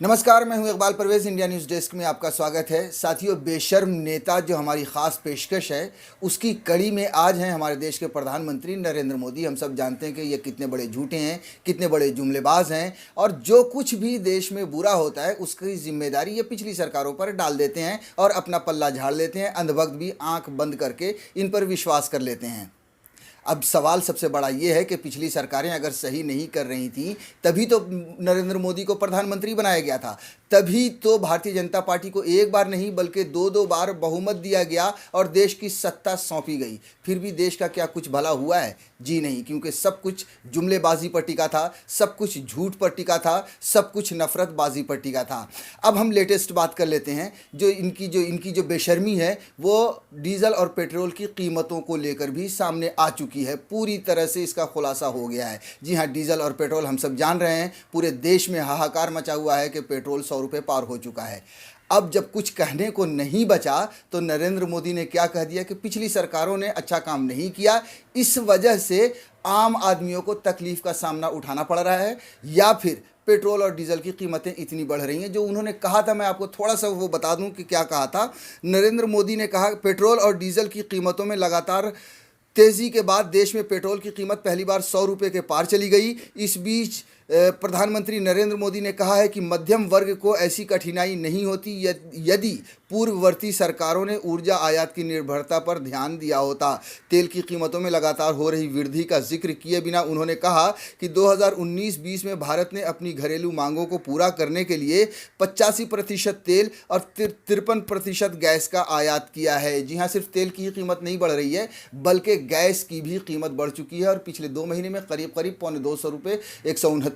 नमस्कार, मैं हूं Iqbal Parvez. India news desk में आपका स्वागत है। साथियों, बेशर्म नेता जो हमारी ख़ास पेशकश है, उसकी कड़ी में आज हैं हमारे देश के प्रधानमंत्री नरेंद्र मोदी। हम सब जानते हैं कि ये कितने बड़े झूठे हैं, कितने बड़े जुमलेबाज हैं और जो कुछ भी देश में बुरा होता है उसकी जिम्मेदारी ये पिछली सरकारों पर डाल देते हैं और अपना पल्ला झाड़ लेते हैं। अंधभक्त भी आँख बंद करके इन पर विश्वास कर लेते हैं। अब सवाल सबसे बड़ा ये है कि पिछली सरकारें अगर सही नहीं कर रही थीं, तभी तो नरेंद्र मोदी को प्रधानमंत्री बनाया गया था। तभी तो भारतीय जनता पार्टी को एक बार नहीं बल्कि दो दो बार बहुमत दिया गया और देश की सत्ता सौंपी गई। फिर भी देश का क्या कुछ भला हुआ है? जी नहीं, क्योंकि सब कुछ जुमलेबाजी पर टिका था, सब कुछ झूठ पर टिका था, सब कुछ नफरतबाजी पर टिका था। अब हम लेटेस्ट बात कर लेते हैं। जो इनकी जो बेशर्मी है वो डीजल और पेट्रोल की कीमतों को लेकर भी सामने आ चुकी है। पूरी तरह से इसका खुलासा हो गया है। जी हाँ, डीजल और पेट्रोल हम सब जान रहे हैं, पूरे देश में हाहाकार मचा हुआ है कि पेट्रोल 100 रुपये पार हो चुका है। अब जब कुछ कहने को नहीं बचा तो नरेंद्र मोदी ने क्या कह दिया कि पिछली सरकारों ने अच्छा काम नहीं किया, इस वजह से आम आदमियों को तकलीफ का सामना उठाना पड़ रहा है, या फिर पेट्रोल और डीजल की कीमतें इतनी बढ़ रही हैं। जो उन्होंने कहा था, मैं आपको थोड़ा सा वो बता दूं कि क्या कहा था। नरेंद्र मोदी ने कहा, पेट्रोल और डीजल की कीमतों में लगातार तेज़ी के बाद देश में पेट्रोल की कीमत पहली बार 100 रुपये के पार चली गई। इस बीच प्रधानमंत्री नरेंद्र मोदी ने कहा है कि मध्यम वर्ग को ऐसी कठिनाई नहीं होती यदि पूर्ववर्ती सरकारों ने ऊर्जा आयात की निर्भरता पर ध्यान दिया होता। तेल की कीमतों में लगातार हो रही वृद्धि का जिक्र किए बिना उन्होंने कहा कि 2019-20 में भारत ने अपनी घरेलू मांगों को पूरा करने के लिए 85% तेल और 53% गैस का आयात किया है। जी हाँ, सिर्फ तेल की ही कीमत नहीं बढ़ रही है बल्कि गैस की भी कीमत बढ़ चुकी है और पिछले 2 महीने में करीब करीब ₹250 ₹169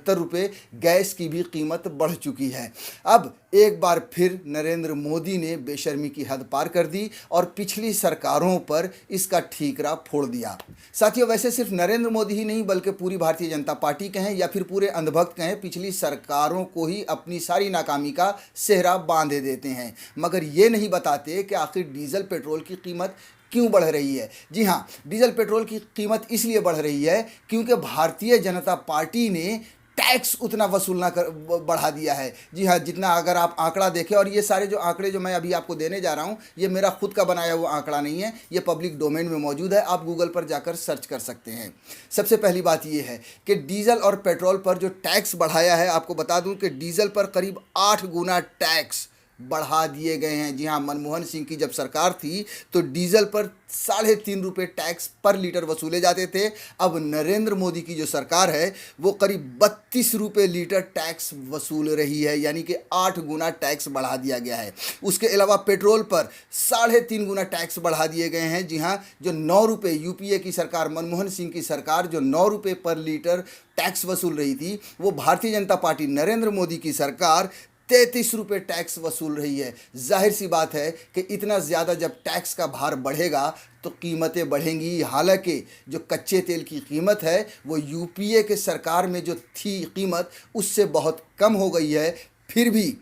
गैस की भी कीमत बढ़ चुकी है। अब एक बार फिर नरेंद्र मोदी ने बेशर्मी की हद पार कर दी और पिछली सरकारों पर इसका ठीकरा फोड़ दिया। साथियों, वैसे सिर्फ नरेंद्र मोदी ही नहीं बल्कि पूरी भारतीय जनता पार्टी कहें या फिर पूरे अंधभक्त कहें, पिछली सरकारों को ही अपनी सारी नाकामी का सेहरा बांधे देते हैं, मगर ये नहीं बताते कि आखिर डीजल पेट्रोल की कीमत क्यों बढ़ रही है। जी हाँ, डीजल पेट्रोल की कीमत इसलिए बढ़ रही है क्योंकि भारतीय जनता पार्टी ने टैक्स उतना वसूलना बढ़ा दिया है। जी हाँ, जितना अगर आप आंकड़ा देखें, और ये सारे जो आंकड़े जो मैं अभी आपको देने जा रहा हूँ, ये मेरा खुद का बनाया हुआ आंकड़ा नहीं है, ये पब्लिक डोमेन में मौजूद है, आप गूगल पर जाकर सर्च कर सकते हैं। सबसे पहली बात ये है कि डीजल और पेट्रोल पर जो टैक्स बढ़ाया है, आपको बता दूं कि डीजल पर करीब 8 गुना टैक्स बढ़ा दिए गए हैं। जी हाँ, मनमोहन सिंह की जब सरकार थी तो डीजल पर 3.5 रुपये टैक्स पर लीटर वसूले जाते थे। अब नरेंद्र मोदी की जो सरकार है वो करीब 32 रुपये लीटर टैक्स वसूल रही है, यानी कि 8 गुना टैक्स बढ़ा दिया गया है। उसके अलावा पेट्रोल पर 3.5 गुना टैक्स बढ़ा दिए गए हैं। जी हाँ, जो 9 रुपये यूपीए की सरकार, मनमोहन सिंह की सरकार जो 9 रुपये पर लीटर टैक्स वसूल रही थी, वो भारतीय जनता पार्टी नरेंद्र मोदी की सरकार 33 रुपये टैक्स वसूल रही है। जाहिर सी बात है कि इतना ज़्यादा जब टैक्स का भार बढ़ेगा तो कीमतें बढ़ेंगी। हालांकि जो कच्चे तेल की कीमत है वो यूपीए के सरकार में जो थी कीमत उससे बहुत कम हो गई है, फिर भी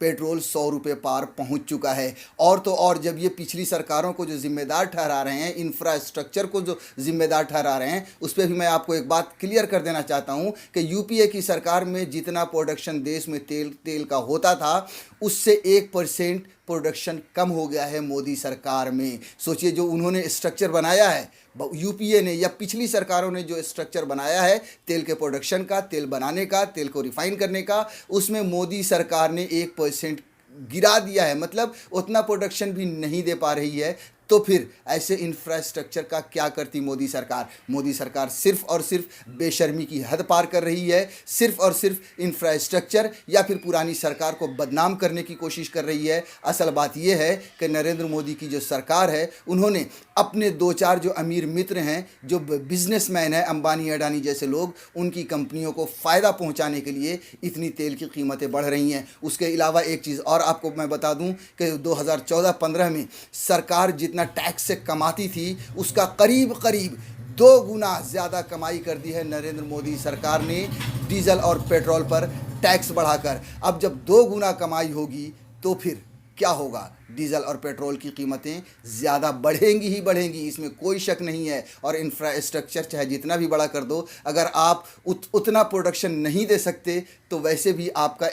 पेट्रोल 100 रुपये पार पहुंच चुका है। और तो और जब ये पिछली सरकारों को जो जिम्मेदार ठहरा रहे हैं, इंफ्रास्ट्रक्चर को जो जिम्मेदार ठहरा रहे हैं, उस पर भी मैं आपको एक बात क्लियर कर देना चाहता हूं कि यूपीए की सरकार में जितना प्रोडक्शन देश में तेल का होता था उससे 1% प्रोडक्शन कम हो गया है मोदी सरकार में। सोचिए, जो उन्होंने स्ट्रक्चर बनाया है यूपीए ने या पिछली सरकारों ने जो स्ट्रक्चर बनाया है तेल के प्रोडक्शन का, तेल बनाने का, तेल को रिफाइन करने का, उसमें मोदी सरकार ने 1% गिरा दिया है। मतलब उतना प्रोडक्शन भी नहीं दे पा रही है। तो फिर ऐसे इंफ्रास्ट्रक्चर का क्या करती मोदी सरकार? मोदी सरकार सिर्फ और सिर्फ बेशर्मी की हद पार कर रही है, सिर्फ और सिर्फ इंफ्रास्ट्रक्चर या फिर पुरानी सरकार को बदनाम करने की कोशिश कर रही है। असल बात यह है कि नरेंद्र मोदी की जो सरकार है, उन्होंने अपने 2-4 जो अमीर मित्र हैं, जो बिजनेसमैन हैं, अंबानी अडानी जैसे लोग, उनकी कंपनियों को फ़ायदा पहुंचाने के लिए इतनी तेल की कीमतें बढ़ रही हैं। उसके अलावा एक चीज़ और आपको मैं बता दूं कि 2014-15 में सरकार जितना टैक्स से कमाती थी उसका करीब करीब 2 गुना ज़्यादा कमाई कर दी है नरेंद्र मोदी सरकार ने डीजल और पेट्रोल पर टैक्स बढ़ाकर। अब जब 2 गुना कमाई होगी तो फिर क्या होगा? डीजल और पेट्रोल की कीमतें ज़्यादा बढ़ेंगी ही बढ़ेंगी, इसमें कोई शक नहीं है। और इंफ्रास्ट्रक्चर चाहे जितना भी बड़ा कर दो, अगर आप उतना प्रोडक्शन नहीं दे सकते तो वैसे भी आपका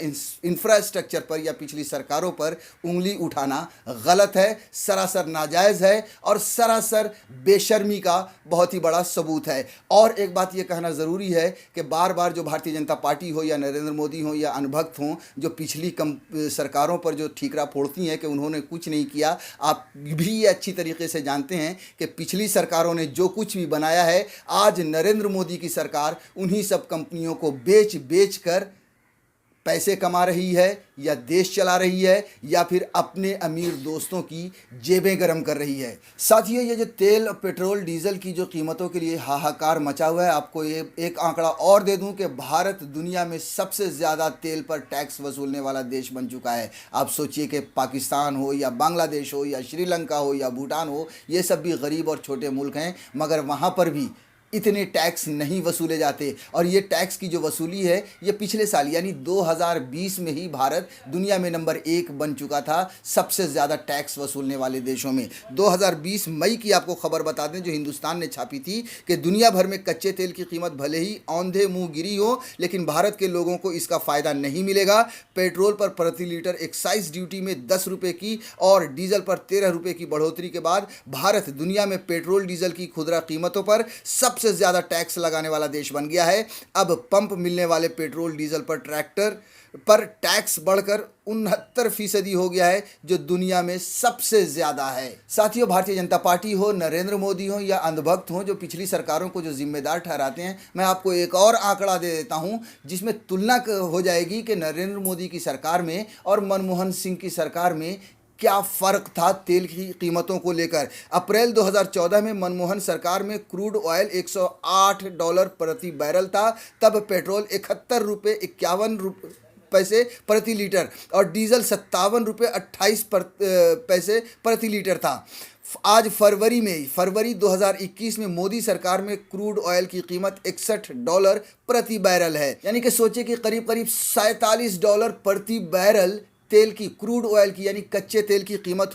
इंफ्रास्ट्रक्चर पर या पिछली सरकारों पर उंगली उठाना गलत है, सरासर नाजायज़ है और सरासर बेशर्मी का बहुत ही बड़ा सबूत है। और एक बात ये कहना ज़रूरी है कि बार बार जो भारतीय जनता पार्टी हो या नरेंद्र मोदी हो या अनभक्त हों, जो पिछली सरकारों पर जो ठीकरा फोड़ती हैं कि उन्होंने कुछ नहीं किया, आप भी ये अच्छी तरीके से जानते हैं कि पिछली सरकारों ने जो कुछ भी बनाया है, आज नरेंद्र मोदी की सरकार उन्हीं सब कंपनियों को बेच कर पैसे कमा रही है या देश चला रही है या फिर अपने अमीर दोस्तों की जेबें गर्म कर रही है। साथियों, ये जो तेल, पेट्रोल, डीजल की जो कीमतों के लिए हाहाकार मचा हुआ है, आपको ये एक आंकड़ा और दे दूं कि भारत दुनिया में सबसे ज़्यादा तेल पर टैक्स वसूलने वाला देश बन चुका है। आप सोचिए कि पाकिस्तान हो या बांग्लादेश हो या श्रीलंका हो या भूटान हो, ये सब भी गरीब और छोटे मुल्क हैं, मगर वहाँ पर भी इतने टैक्स नहीं वसूले जाते। और ये टैक्स की जो वसूली है, ये पिछले साल यानी 2020 में ही भारत दुनिया में नंबर 1 बन चुका था सबसे ज़्यादा टैक्स वसूलने वाले देशों में। 2020 मई की आपको खबर बता दें जो हिंदुस्तान ने छापी थी कि दुनिया भर में कच्चे तेल की कीमत भले ही औंधे मुँह गिरी हो, लेकिन भारत के लोगों को इसका फ़ायदा नहीं मिलेगा। पेट्रोल पर प्रति लीटर एक्साइज ड्यूटी में 10 रुपये की और डीजल पर 13 रुपये की बढ़ोतरी के बाद भारत दुनिया में पेट्रोल डीजल की खुदरा कीमतों पर सबसे ज़्यादा टैक्स लगाने वाला देश बन गया है। अब पंप मिलने वाले पेट्रोल डीजल पर ट्रैक्टर पर टैक्स बढ़कर 69% हो गया है, जो दुनिया में सबसे ज़्यादा है। साथियों, भारतीय जनता पार्टी हो, नरेंद्र मोदी हो या अंधभक्त हो जो पिछली सरकारों को जो जिम्मेदार ठहराते हैं, मैं आपको एक और आंकड़ा दे देता हूं जिसमें तुलना हो जाएगी कि नरेंद्र मोदी की सरकार में और मनमोहन सिंह की सरकार में क्या फ़र्क था तेल की कीमतों को लेकर। अप्रैल 2014 में मनमोहन सरकार में क्रूड ऑयल $108 प्रति बैरल था, तब पेट्रोल 71 रुपये 51 पैसे प्रति लीटर और डीजल 57 रुपये 28 पैसे प्रति लीटर था। आज फरवरी 2021 में मोदी सरकार में क्रूड ऑयल की कीमत $61 प्रति बैरल है, यानी कि सोचिए कि करीब $47 प्रति बैरल तेल की, क्रूड ऑयल की यानी कच्चे तेल की कीमत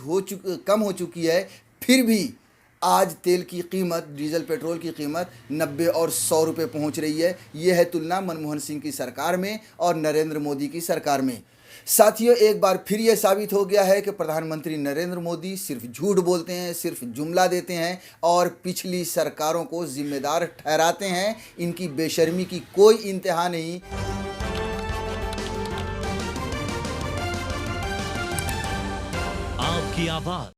कम हो चुकी है। फिर भी आज तेल की कीमत, डीजल पेट्रोल की कीमत 90 और 100 रुपये पहुँच रही है। यह है तुलना मनमोहन सिंह की सरकार में और नरेंद्र मोदी की सरकार में। साथियों, एक बार फिर यह साबित हो गया है कि प्रधानमंत्री नरेंद्र मोदी सिर्फ झूठ बोलते हैं, सिर्फ जुमला देते हैं और पिछली सरकारों को जिम्मेदार ठहराते हैं। इनकी बेशर्मी की कोई इंतहा नहीं। आपकी आवाज